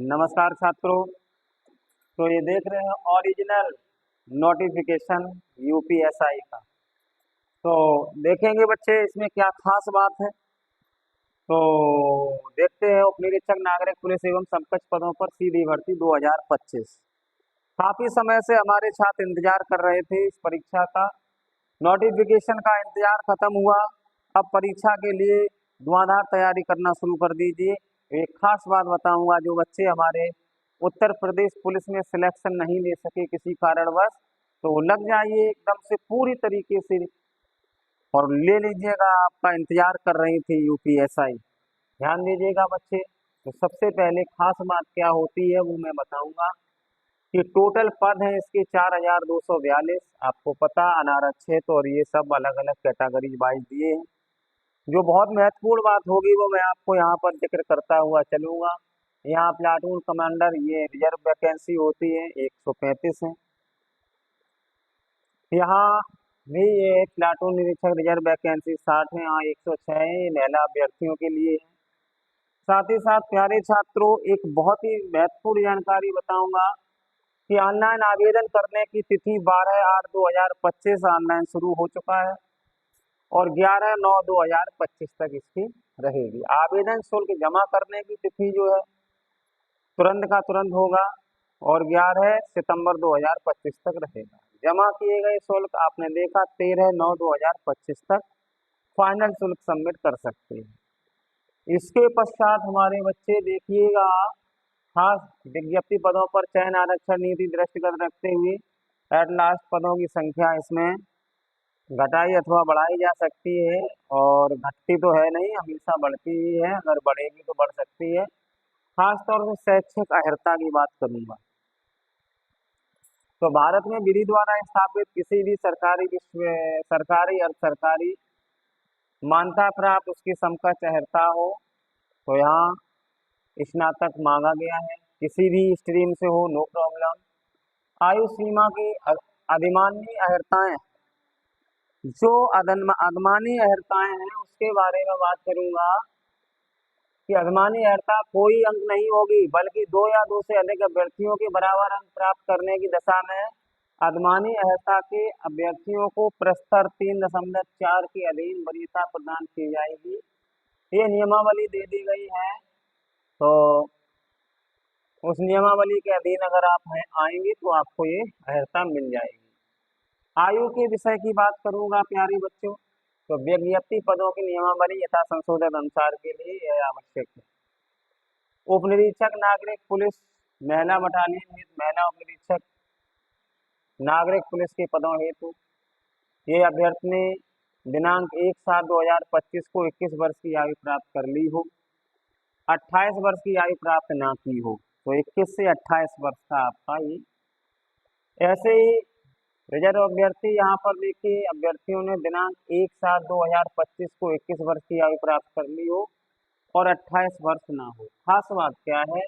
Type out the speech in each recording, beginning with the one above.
नमस्कार छात्रों। तो ये देख रहे हैं ओरिजिनल नोटिफिकेशन यूपीएसआई का। तो देखेंगे बच्चे इसमें क्या खास बात है। तो देखते हैं उपनिरीक्षक नागरिक पुलिस एवं समकक्ष पदों पर सीधी भर्ती 2025। काफी समय से हमारे छात्र इंतजार कर रहे थे इस परीक्षा का। नोटिफिकेशन का इंतजार खत्म हुआ, अब परीक्षा के लिए धुआंधार तैयारी करना शुरू कर दीजिए। एक खास बात बताऊंगा, जो बच्चे हमारे उत्तर प्रदेश पुलिस में सिलेक्शन नहीं ले सके किसी कारणवश, तो लग जाइए एकदम से पूरी तरीके से और ले लीजिएगा। आपका इंतजार कर रही थी यूपीएसआई। ध्यान दीजिएगा बच्चे। तो सबसे पहले खास बात क्या होती है वो मैं बताऊंगा कि टोटल पद है इसके 4242। आपको पता अनारक्षित और ये सब अलग अलग कैटेगरी वाइज दिए हैं। जो बहुत महत्वपूर्ण बात होगी वो मैं आपको यहाँ पर जिक्र करता हुआ चलूंगा। यहाँ प्लाटून कमांडर ये रिजर्व वैकेंसी होती है 135 है। यहाँ भी ये प्लाटून निरीक्षक रिजर्व वैकेंसी 60 है। यहाँ 106 है, ये महिला अभ्यर्थियों के लिए है। साथ ही साथ प्यारे छात्रों, एक बहुत ही महत्वपूर्ण जानकारी बताऊंगा कि ऑनलाइन आवेदन करने की तिथि 12/8/2025 ऑनलाइन शुरू हो चुका है और 11/9/2025 तक इसकी रहेगी। आवेदन शुल्क जमा करने की तिथि जो है तुरंत का तुरंत होगा और 11 सितंबर 2025 तक रहेगा। जमा किए गए शुल्क आपने देखा 13/9/2025 तक फाइनल शुल्क सबमिट कर सकते हैं। इसके पश्चात हमारे बच्चे देखिएगा, खास विज्ञप्ति पदों पर चयन आरक्षण नीति दृष्टिगत रखते हुए एट लास्ट पदों की संख्या इसमें घटाई अथवा बढ़ाई जा सकती है, और घटती तो है नहीं, हमेशा बढ़ती ही है। अगर बढ़ेगी तो बढ़ सकती है। खासतौर से शैक्षिक अर्हता की बात करूंगा तो भारत में विधि द्वारा स्थापित किसी भी सरकारी अर्ध सरकारी मान्यता प्राप्त उसकी समकक्ष अर्हता हो तो यहाँ स्नातक मांगा गया है। किसी भी स्ट्रीम से हो, नो प्रॉब्लम। आयु सीमा की अधिमान्य अर्हताएं, जो अधिमान्य अर्हताएं हैं उसके बारे में बात करूंगा कि अधिमान्य अर्हता कोई अंक नहीं होगी, बल्कि 2 या 2 से अधिक अभ्यर्थियों के बराबर अंक प्राप्त करने की दशा में अधिमान्य अर्हता के अभ्यर्थियों को प्रस्तर 3.4 के अधीन वरीयता प्रदान की जाएगी। ये नियमावली दे दी गई है, तो उस नियमावली के अधीन अगर आप आएंगे तो आपको ये अर्हता मिल जाएगी। आयु के विषय की बात करूंगा प्यारे बच्चों, तो विज्ञप्ति पदों की नियमावली यथा संशोधित अनुसार के लिए यह आवश्यक है। उपनिरीक्षक नागरिक पुलिस महिला बटालियन हेतु महिला उपनिरीक्षक नागरिक पुलिस के पदों हेतु ये अभ्यर्थी दिनांक 1/7/2025 को 21 वर्ष की आयु प्राप्त कर ली हो, 28 वर्ष की आयु प्राप्त ना की हो, तो 21 से 28 वर्ष का आपका ये। ऐसे ही रिजर्व अभ्यर्थी, यहाँ पर देखिए अभ्यर्थियों ने दिनांक 1/7/2025 को 21 वर्ष की आयु प्राप्त कर ली हो और 28 वर्ष ना हो। खास बात क्या है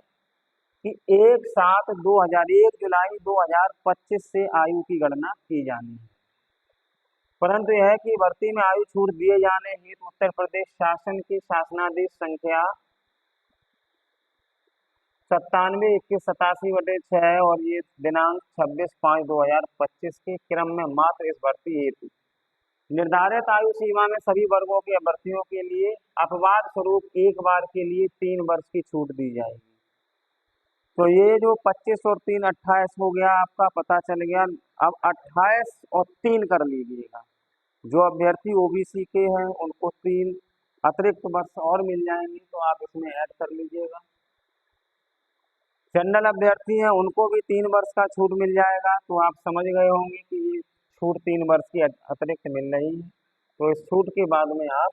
कि 1 जुलाई 2025 से आयु की गणना की जानी है। परंतु यह है कि भर्ती में आयु छूट दिए जाने हेतु उत्तर प्रदेश शासन की शासनादेश संख्या 97/2187/6 और ये दिनांक 26/5/2025 के क्रम में मात्र इस भर्ती हेतु निर्धारित आयु सीमा में सभी वर्गों के अभ्यर्थियों के लिए अपवाद स्वरूप एक बार के लिए 3 वर्ष की छूट दी जाएगी। तो ये जो 25 और 3 28 हो गया, आपका पता चल गया। अब 28 और 3 कर लीजिएगा। जो अभ्यर्थी ओबीसी के हैं उनको 3 अतिरिक्त वर्ष और मिल जाएंगे, तो आप इसमें ऐड कर लीजिएगा। जनरल अभ्यर्थी हैं उनको भी 3 वर्ष का छूट मिल जाएगा, तो आप समझ गए होंगे कि ये छूट 3 वर्ष की अतिरिक्त मिल रही है। तो इस छूट के बाद में आप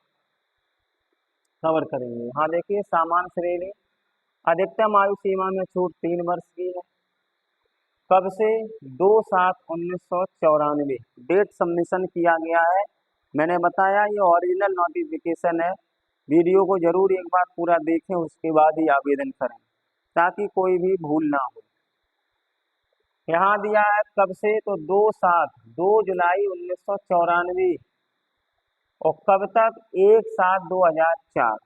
कवर करेंगे। हाँ देखिए, सामान्य श्रेणी अधिकतम आयु सीमा में छूट 3 वर्ष की है। कब से? 2/7/1994 डेट सबमिशन किया गया है। मैंने बताया ये ओरिजिनल नोटिफिकेशन है। वीडियो को जरूर एक बार पूरा देखें, उसके बाद ही आवेदन करें ताकि कोई भी भूल ना हो। यहाँ दिया है कब से, तो 2 जुलाई 1994 और कब तक? 1/7/2004।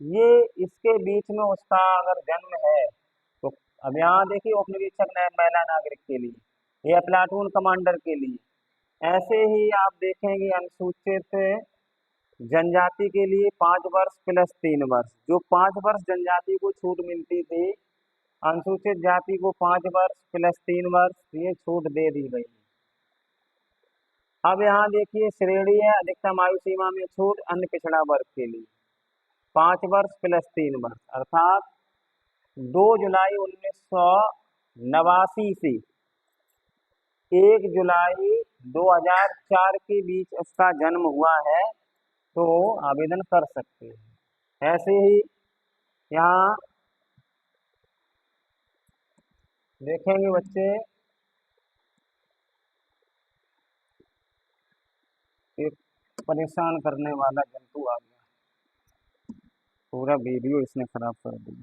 ये इसके बीच में उसका अगर जन्म है अब यहाँ देखिए उप निरीक्षक महिला नागरिक के लिए, यह प्लाटून कमांडर के लिए। ऐसे ही आप देखेंगे अनुसूचित जनजाति के लिए 5 वर्ष प्लस 3 वर्ष, जो 5 वर्ष जनजाति को छूट मिलती थी, अनुसूचित जाति को 5 वर्ष प्लस 3 वर्ष ये छूट दे दी गई। अब यहाँ देखिए श्रेणी है अधिकतम आयु सीमा में छूट अन्य पिछड़ा वर्ग के लिए 5 वर्ष प्लस 3 वर्ष, अर्थात 2 जुलाई 1989 से 1 जुलाई 2004 के बीच इसका जन्म हुआ है तो आवेदन कर सकते हैं। ऐसे ही यहाँ देखेंगे बच्चे, एक परेशान करने वाला जंतु आ गया, पूरा वीडियो इसने खराब कर दिया।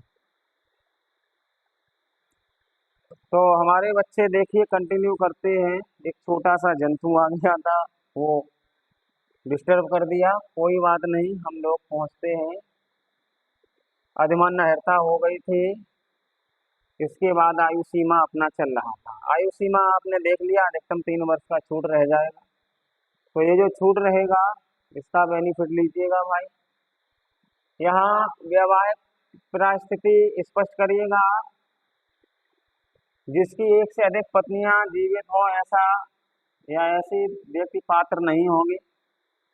तो हमारे बच्चे देखिए कंटिन्यू करते हैं, एक छोटा सा जंतु आ गया था, वो डिस्टर्ब कर दिया, कोई बात नहीं, हम लोग पहुंचते हैं। अधिमान्य अर्हता हो गई थी, इसके बाद आयु सीमा अपना चल रहा था। आयु सीमा आपने देख लिया, अधिकतम 3 वर्ष का छूट रह जाएगा। तो ये जो छूट रहेगा इसका बेनिफिट लीजिएगा भाई। यहाँ वैवाहिक परिस्थिति स्पष्ट करिएगा, जिसकी 1 से अधिक पत्नियां जीवित हो ऐसा या ऐसी व्यक्ति पात्र नहीं होंगे।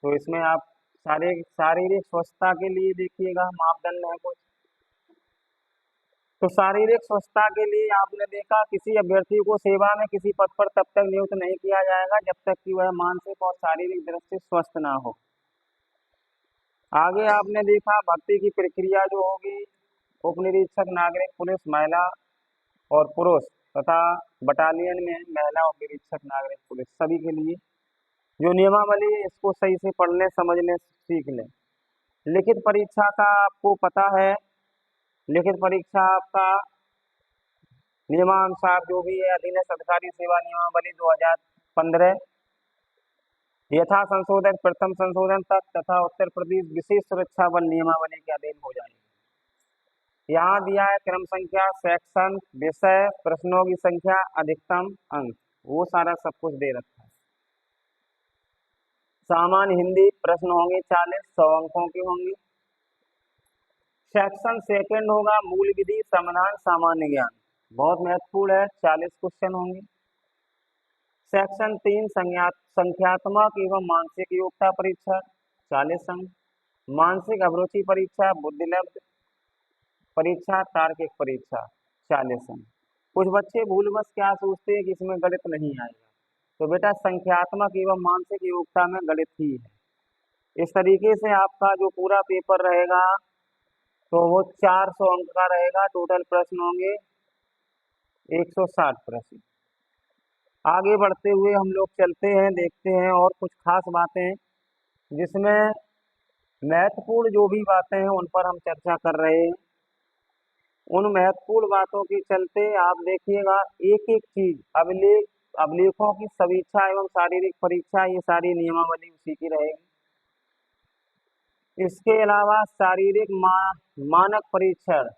तो इसमें आप शारीरिक स्वस्थता के लिए देखिएगा मापदंड है कुछ। तो शारीरिक स्वस्थता के लिए आपने देखा किसी अभ्यर्थी को सेवा में किसी पद पर तब तक नियुक्त नहीं किया जाएगा जब तक कि वह मानसिक और शारीरिक दृष्टि से स्वस्थ ना हो। आगे आपने देखा भर्ती की प्रक्रिया जो होगी, उप निरीक्षक नागरिक पुलिस महिला और पुरुष तथा बटालियन में महिला उप निरीक्षक नागरिक पुलिस सभी के लिए जो नियमावली है इसको सही से पढ़ लें, समझ लें, सीख लें। लिखित परीक्षा का आपको पता है, लिखित परीक्षा आपका नियमानुसार जो भी है अधीनस्थ अधिकारी सेवा नियमावली 2015 यथा संशोधन प्रथम संशोधन तक तथा उत्तर प्रदेश विशेष सुरक्षा बल नियमावली के अधीन हो जाएगी। यहाँ दिया है क्रम संख्या, सेक्शन, विषय, प्रश्नों की संख्या, अधिकतम अंक, वो सारा सब कुछ दे रखा है। सामान्य हिंदी प्रश्न होंगे 40, 100 अंकों के होंगे। सेक्शन सेकंड होगा मूल विधि, समाधान, सामान्य ज्ञान, बहुत महत्वपूर्ण है, 40 क्वेश्चन होंगे। सेक्शन 3 संख्यात्मक एवं मानसिक योग्यता परीक्षा 40 अंक, मानसिक अभिरुचि परीक्षा, बुद्धिलब्ध परीक्षा, तार्किक परीक्षा 40 अंक। कुछ बच्चे भूलवश क्या सोचते हैं कि इसमें गणित नहीं आएगा, तो बेटा संख्यात्मक एवं मानसिक योग्यता में गणित ही है। इस तरीके से आपका जो पूरा पेपर रहेगा तो वो 400 अंक का रहेगा। टोटल प्रश्न होंगे 160 प्रश्न। आगे बढ़ते हुए हम लोग चलते हैं, देखते हैं और कुछ खास बातें जिसमें महत्वपूर्ण जो भी बातें हैं उन पर हम चर्चा कर रहे हैं। उन महत्वपूर्ण बातों के चलते आप देखिएगा एक एक चीज, अभिलेखों की समीक्षा एवं शारीरिक परीक्षा, ये सारी नियमावली उसी की रहेगी। इसके अलावा शारीरिक मानक परीक्षण,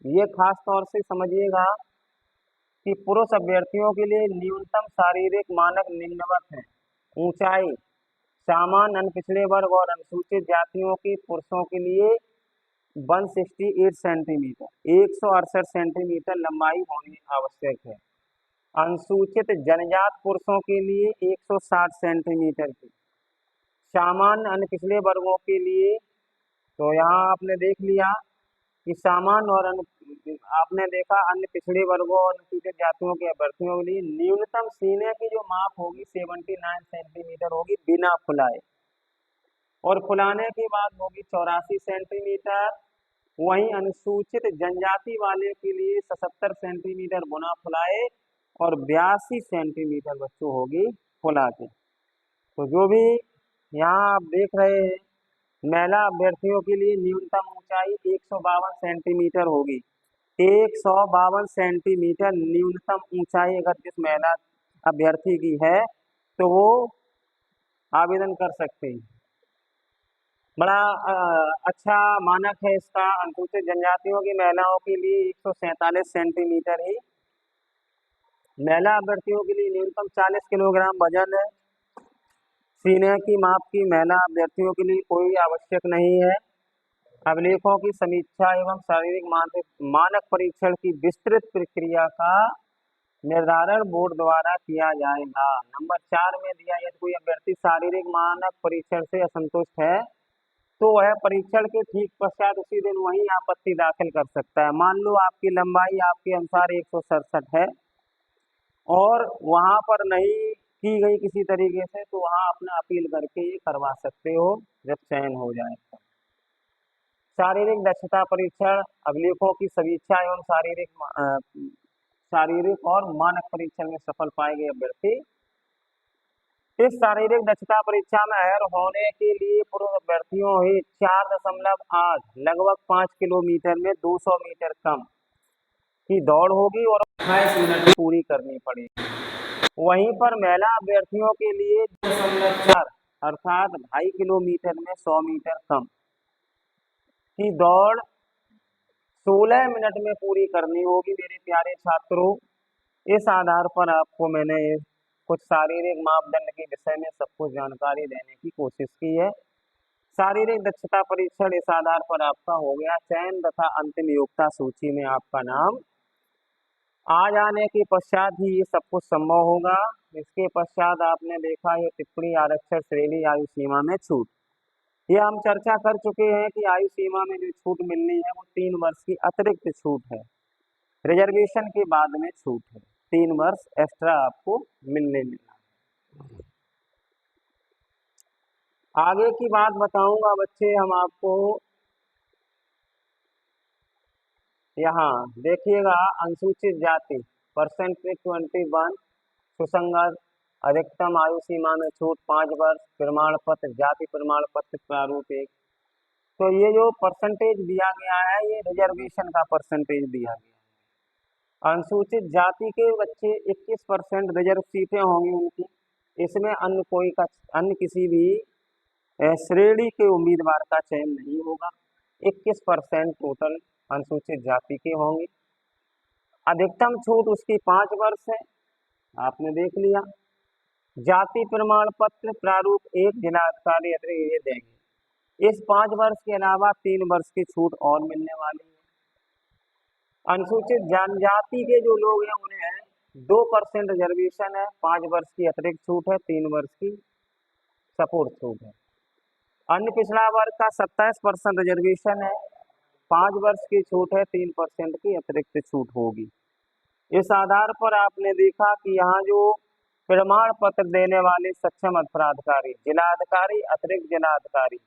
ये खास तौर से समझिएगा कि पुरुष अभ्यर्थियों के लिए न्यूनतम शारीरिक मानक निम्नवत है। ऊंचाई सामान्य पिछड़े वर्ग और अनुसूचित जातियों के पुरुषों के लिए 168 सेंटीमीटर, 168 सेंटीमीटर लंबाई होनी आवश्यक है। अनुसूचित जनजात पुरुषों के लिए 160 सेंटीमीटर की। सामान्य अन्य पिछड़े वर्गों के लिए तो यहाँ आपने देख लिया कि सामान्य और आपने देखा अन्य पिछड़े वर्गों और अनुसूचित जातियों के अभ्यर्थियों के लिए न्यूनतम सीने की जो माप होगी 79 सेंटीमीटर होगी बिना फुलाए, और फुलाने के बाद होगी 84 सेंटीमीटर। वहीं अनुसूचित जनजाति वाले के लिए 77 सेंटीमीटर बिना फुलाए और 82 सेंटीमीटर बच्चों होगी फुला के। तो जो भी यहाँ आप देख रहे हैं महिला अभ्यर्थियों के लिए न्यूनतम ऊंचाई 152 सेंटीमीटर होगी। 152 सेंटीमीटर न्यूनतम ऊंचाई अगर जिस महिला अभ्यर्थी की है तो वो आवेदन कर सकते हैं। बड़ा अच्छा मानक है इसका। अनुसूचित जनजातियों की महिलाओं के लिए 147 सेंटीमीटर ही, महिला अभ्यर्थियों के लिए न्यूनतम 40 किलोग्राम वजन है। सीने की माप की महिला अभ्यर्थियों के लिए कोई आवश्यक नहीं है। अभिलेखों की समीक्षा एवं शारीरिक मानक परीक्षण की विस्तृत प्रक्रिया का निर्धारण बोर्ड द्वारा किया जाएगा। नंबर 4 में दिया, यदि कोई अभ्यर्थी शारीरिक मानक परीक्षण से असंतुष्ट है तो वह परीक्षण के ठीक पश्चात उसी दिन वही आपत्ति दाखिल कर सकता है। मान लो आपकी लंबाई आपके अनुसार 167 है और वहां पर नहीं की गई किसी तरीके से, तो वहां अपना अपील करके ये करवा सकते हो जब चयन हो जाए। शारीरिक दक्षता परीक्षण, अभिलेखों की समीक्षा एवं शारीरिक और मानक परीक्षण में सफल पाए गए अभ्यर्थी इस शारीरिक दक्षता परीक्षा में अहर होने के लिए पूर्व अभ्यर्थियों ही 4.8 लगभग 5 किलोमीटर में 200 मीटर कम की दौड़ होगी और 28 मिनट पूरी करनी पड़ेगी। वहीं पर महिला अभ्यर्थियों के लिए 2.4 अर्थात 2.5 किलोमीटर में 100 मीटर कम की दौड़ 16 मिनट में पूरी करनी होगी। मेरे प्यारे छात्रों, इस आधार पर आपको मैंने कुछ शारीरिक मापदंड के विषय में सब कुछ जानकारी देने की कोशिश की है। शारीरिक दक्षता परीक्षण इस आधार पर आपका हो गया। चयन तथा अंतिम योग्यता सूची में आपका नाम आ जाने के पश्चात ही ये सब कुछ संभव होगा। इसके पश्चात आपने देखा ये टिप्पणी आरक्षण श्रेणी आयु सीमा में छूट, ये हम चर्चा कर चुके हैं कि आयु सीमा में जो छूट मिलनी है वो 3 वर्ष की अतिरिक्त छूट है। रिजर्वेशन के बाद में छूट है, 3 वर्ष एक्स्ट्रा आपको मिलने मिला। आगे की बात बताऊंगा बच्चे हम आपको। यहाँ देखिएगा, अनुसूचित जाति परसेंटेज 21, सुसंगत, अधिकतम आयु सीमा में छूट 5 वर्ष, प्रमाण पत्र जाति प्रमाण पत्र प्रारूप 1। तो ये जो परसेंटेज दिया गया है ये रिजर्वेशन का परसेंटेज दिया गया है। अनुसूचित जाति के बच्चे 21% रिजर्व सीटें होंगी उनकी, इसमें अन्य किसी भी श्रेणी के उम्मीदवार का चयन नहीं होगा। 21% टोटल अनुसूचित जाति के होंगे। अधिकतम छूट उसकी 5 वर्ष है, आपने देख लिया। जाति प्रमाण पत्र प्रारूप 1 जिलाधिकारी अतिरिक्त ये देंगे। इस 5 वर्ष के अलावा 3 वर्ष की छूट और मिलने वाली है। अनुसूचित जनजाति के जो लोग हैं उन्हें 2% रिजर्वेशन है, 5 वर्ष की अतिरिक्त छूट है, 3 वर्ष की सपोर्ट छूट है। अन्य पिछड़ा वर्ग का 27% रिजर्वेशन है, 5 वर्ष की छूट है, 3% की अतिरिक्त छूट होगी। इस आधार पर आपने देखा कि यहाँ जो प्रमाण पत्र देने वाले सक्षम अपराधिकारी, जिलाधिकारी, अतिरिक्त जिलाधिकारी,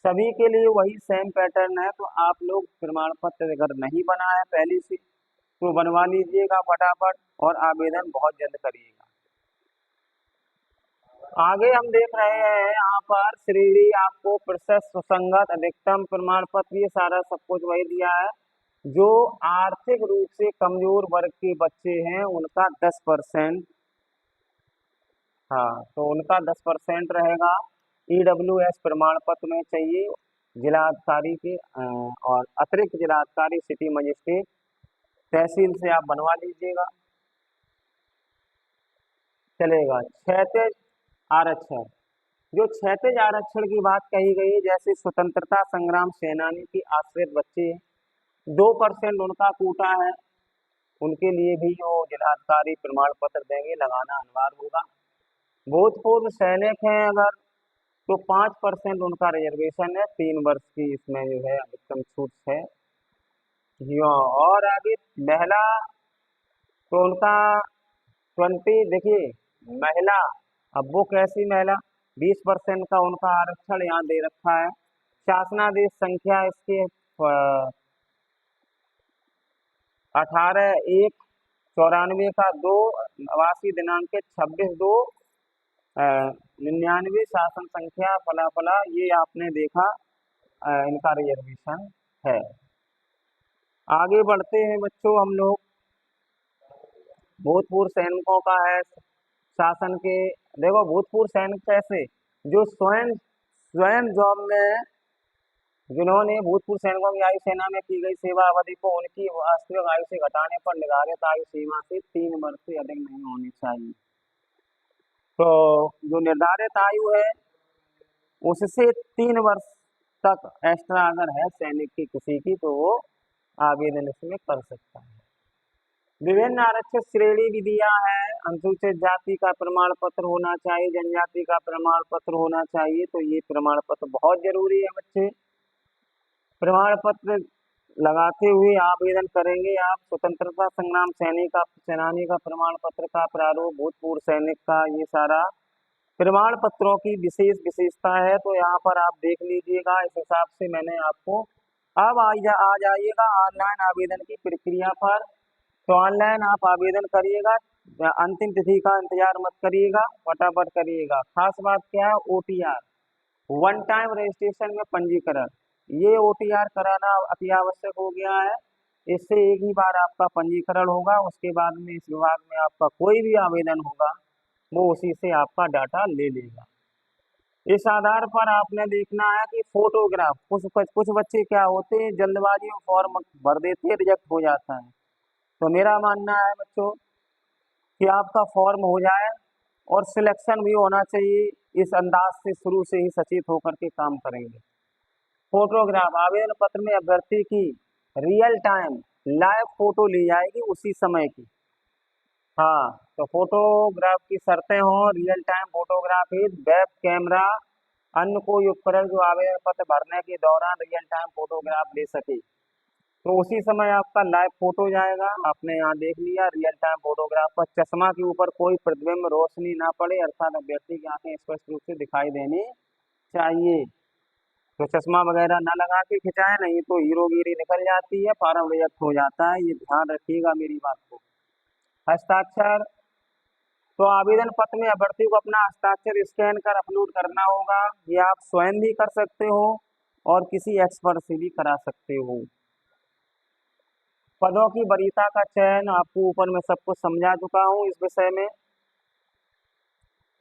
सभी के लिए वही सेम पैटर्न है। तो आप लोग प्रमाण पत्र अगर नहीं बना है पहले से तो बनवा लीजिएगा फटाफट और आवेदन बहुत जल्द करिएगा। आगे हम देख रहे हैं यहाँ पर श्रेणी आपको प्रशस्त, सुसंगत, अधिकतम प्रमाण पत्र, ये सारा सब कुछ वही दिया है। जो आर्थिक रूप से कमजोर वर्ग के बच्चे हैं उनका 10%, हाँ तो उनका 10% रहेगा। EWS प्रमाण पत्र में चाहिए जिलाधिकारी के और अतिरिक्त जिलाधिकारी, सिटी मजिस्ट्रेट, तहसील से आप बनवा लीजिएगा, चलेगा। क्षैतिज आरक्षण, जो क्षैतिज आरक्षण की बात कही गई, जैसे स्वतंत्रता संग्राम सेनानी की आश्रित बच्चे 2% उनका कोटा है, उनके लिए भी वो जिलाधिकारी प्रमाण पत्र देंगे, लगाना अनिवार्य होगा। भूतपूर्व सैनिक हैं अगर तो 5% उनका रिजर्वेशन है, 3 वर्ष की इसमें जो है अधिकतम छूट है। और आगे महिला तो उनका 20, देखिए महिला, अब वो कैसी महिला, 20% का उनका आरक्षण यहाँ दे रखा है। शासनादेश संख्या इसके 18/1/94 का 2 नवासी दिनांक के 26/2/99, शासन संख्या फला फला, ये आपने देखा इनका रिजर्वेशन है। आगे बढ़ते हैं बच्चों हम लोग। भूतपूर्व सैनिकों का है शासन के, देखो भूतपूर्व सैनिक कैसे, जो स्वयं स्वयं जॉब में जिन्होंने भूतपूर्व सैनिकों की आयु सेना में की गई सेवा अवधि को उनकी वास्तविक आयु से घटाने पर निर्धारित आयु सीमा से 3 वर्ष से अधिक नहीं होनी चाहिए। तो जो निर्धारित आयु है उससे 3 वर्ष तक एक्स्ट्रा अगर है सैनिक की किसी की तो वो आवेदन इसमें कर सकता है। विभिन्न आरक्षित श्रेणी विधियां हैं। अनुसूचित जाति का प्रमाण पत्र होना चाहिए, जनजाति का प्रमाण पत्र होना चाहिए। तो ये प्रमाण पत्र बहुत जरूरी है बच्चे। प्रमाण पत्र लगाते हुए आवेदन करेंगे आप। स्वतंत्रता संग्राम सैनिक सेनानी का प्रमाण पत्र का प्रारूप, भूतपूर्व सैनिक का, ये सारा प्रमाण पत्रों की विशेष विशेषता है। तो यहाँ पर आप देख लीजिएगा, इस हिसाब से मैंने आपको। अब आ जाइएगा ऑनलाइन आवेदन की प्रक्रिया पर। तो ऑनलाइन आप आवेदन करिएगा, अंतिम तिथि का इंतजार मत करिएगा, फटाफट करिएगा। खास बात क्या है, OTR वन टाइम रजिस्ट्रेशन में पंजीकरण, ये OTR कराना अति आवश्यक हो गया है। इससे एक ही बार आपका पंजीकरण होगा, उसके बाद में इस विभाग में आपका कोई भी आवेदन होगा वो उसी से आपका डाटा ले लेगा। इस आधार पर आपने देखना है कि फोटोग्राफ, कुछ बच्चे क्या होते हैं जल्दबाजी में फॉर्म भर देते हैं, रिजेक्ट हो जाता है। तो मेरा मानना है बच्चों कि आपका फॉर्म हो जाए और सिलेक्शन भी होना चाहिए। इस अंदाज से शुरू से ही सचेत होकर के काम करेंगे। फोटोग्राफ, आवेदन पत्र में अभ्यर्थी की रियल टाइम लाइव फोटो ली जाएगी उसी समय की। हाँ, तो फोटोग्राफ की शर्तें हों, real time photography, web camera, अन्य कोई उपकरण जो आवेदन पत्र भरने के दौरान रियल टाइम फोटोग्राफ ले सके। तो उसी समय आपका लाइव फोटो जाएगा। आपने यहाँ देख लिया रियल टाइम फोटोग्राफ पर चश्मा के ऊपर कोई प्रतिबिंब रोशनी ना पड़े, अर्थात अभ्यर्थी की आंखें स्पष्ट रूप से दिखाई देनी चाहिए। तो चश्मा वगैरह ना लगा के खिंचाए, नहीं तो हीरोगिरी निकल जाती है, फॉर्म रिजेक्ट हो जाता है। ये ध्यान रखिएगा मेरी बात को। हस्ताक्षर, तो आवेदन पत्र में अभ्यर्थी को अपना हस्ताक्षर स्कैन कर अपलोड करना होगा। ये आप स्वयं भी कर सकते हो और किसी एक्सपर्ट से भी करा सकते हो। पदों की वरीयता का चयन आपको ऊपर में सब कुछ समझा चुका हूँ इस विषय में।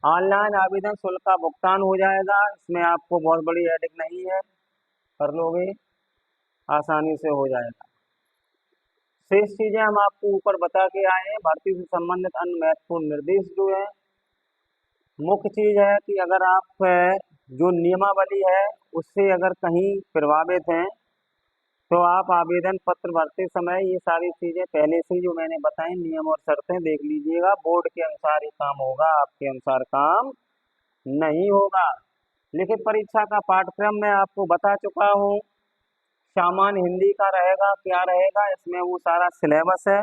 ऑनलाइन आवेदन शुल्क का भुगतान हो जाएगा, इसमें आपको बहुत बड़ी हेडेक नहीं है, कर लोगे आसानी से हो जाएगा। शेष चीजें हम आपको ऊपर बता के आए हैं। भर्ती से संबंधित अन्य महत्वपूर्ण निर्देश जो है, मुख्य चीज है कि अगर आप जो नियमावली है उससे अगर कहीं प्रभावित हैं तो आप आवेदन पत्र भरते समय ये सारी चीजें पहले से जो मैंने बताई, नियम और शर्तें देख लीजिएगा। बोर्ड के अनुसार ही काम होगा, आपके अनुसार काम नहीं होगा। लिखित परीक्षा का पाठ्यक्रम मैं आपको बता चुका हूँ। सामान्य हिंदी का रहेगा, क्या रहेगा इसमें, वो सारा सिलेबस है,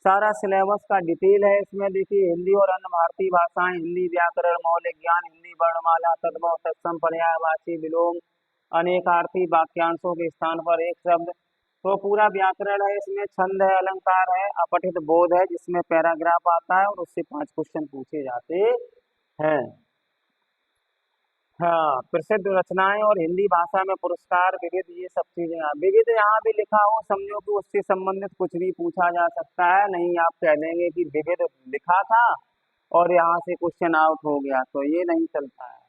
सारा सिलेबस का डिटेल है इसमें। देखिए, हिंदी और अन्य भारतीय भाषाएं, हिंदी व्याकरण, मौलिक ज्ञान, हिंदी वर्णमाला, तद्भव, तत्सम, पर्यायवाची, विलोम, अनेकार्थी, वाक्यांशों के स्थान पर एक शब्द, तो पूरा व्याकरण है इसमें। छंद है, अलंकार है, अपठित बोध है जिसमें पैराग्राफ आता है और उससे 5 क्वेश्चन पूछे जाते हैं। हाँ, प्रसिद्ध रचनाएं और हिंदी भाषा में पुरस्कार, विविध, ये सब चीजें। विविध यहाँ भी लिखा हो, समझो कि उससे संबंधित कुछ भी पूछा जा सकता है। नहीं आप कह देंगे कि विविध लिखा था और यहाँ से क्वेश्चन आउट हो गया, तो ये नहीं चलता है।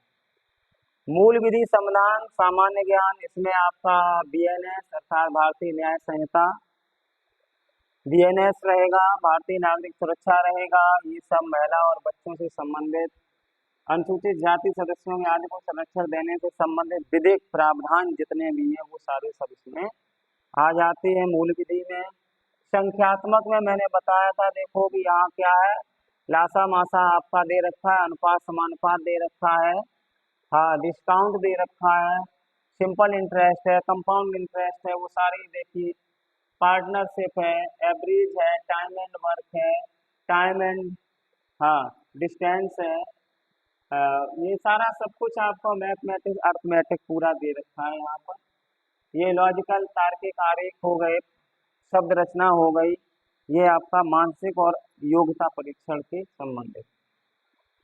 मूल विधि, संविधान, सामान्य ज्ञान, इसमें आपका BNS अर्थात भारतीय न्याय संहिता, BNS रहेगा, भारतीय नागरिक सुरक्षा रहेगा, ये सब महिला और बच्चों से संबंधित, अनुसूचित जाति सदस्यों में आदि को संरक्षण देने से संबंधित विधिक प्रावधान जितने भी हैं वो सारे सब इसमें आ जाते हैं मूल विधि में। संख्यात्मक में मैंने बताया था, देखो कि यहाँ क्या है, लासा मासा आपका दे रखा है, अनुपात समानुपात दे रखा है, हाँ डिस्काउंट दे रखा है, सिंपल इंटरेस्ट है, कंपाउंड इंटरेस्ट है, वो सारी देखिए, पार्टनरशिप है, एवरेज है, टाइम एंड वर्क है, टाइम एंड, हाँ डिस्टेंस है, ये सारा सब कुछ आपको मैथमेटिक्स अर्थमेटिक पूरा दे रखा है यहाँ पर। ये लॉजिकल तार्किक आरेख हो गए, शब्द रचना हो गई, ये आपका मानसिक और योग्यता परीक्षण के संबंधित।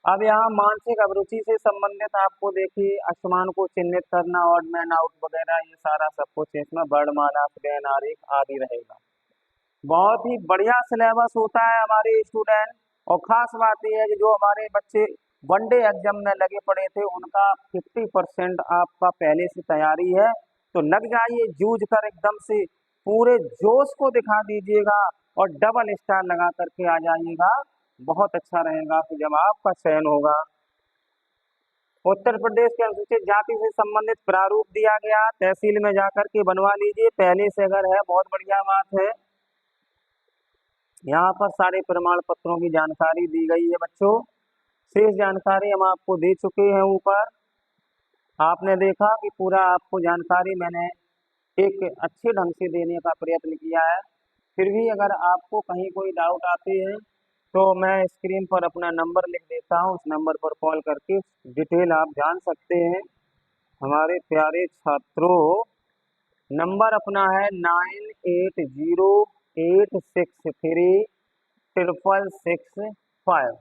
अब यहाँ मानसिक अभिरुचि से संबंधित आपको देखिए, असमान को चिन्हित करना, ऑड मैन आउट वगैरह, ये सारा सब कुछ इसमें वर्णमाला, व्यंजन आरेख आदि रहेगा। बहुत ही बढ़िया सिलेबस होता है हमारे स्टूडेंट। और खास बात यह है कि जो हमारे बच्चे वनडे एग्जाम में लगे पड़े थे उनका 50% आपका पहले से तैयारी है। तो लग जाइए, जूझ कर एकदम से पूरे जोश को दिखा दीजिएगा और डबल स्टार लगा करके आ जाइएगा। बहुत अच्छा रहेगा कि जब आपका चयन होगा। उत्तर प्रदेश के अनुसूचित जाति से संबंधित प्रारूप दिया गया, तहसील में जाकर के बनवा लीजिए, पहले से अगर है बहुत बढ़िया बात है। यहाँ पर सारे प्रमाण पत्रों की जानकारी दी गई है बच्चों। शेष जानकारी हम आपको दे चुके हैं ऊपर। आपने देखा कि पूरा आपको जानकारी मैंने एक अच्छे ढंग से देने का प्रयत्न किया है। फिर भी अगर आपको कहीं कोई डाउट आते हैं तो मैं स्क्रीन पर अपना नंबर लिख देता हूँ, उस नंबर पर कॉल करके डिटेल आप जान सकते हैं। हमारे प्यारे छात्रों, नंबर अपना है 9808636665।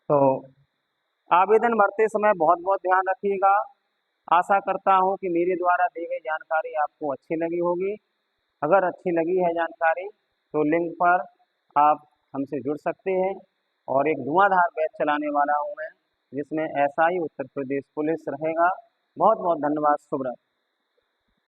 तो आवेदन भरते समय बहुत बहुत ध्यान रखिएगा। आशा करता हूँ कि मेरे द्वारा दी गई जानकारी आपको अच्छी लगी होगी। अगर अच्छी लगी है जानकारी तो लिंक पर आप हमसे जुड़ सकते हैं। और एक धुआंधार बैच चलाने वाला हूँ मैं, जिसमें एसआई उत्तर प्रदेश पुलिस रहेगा। बहुत बहुत धन्यवाद। शुभ रात्रि।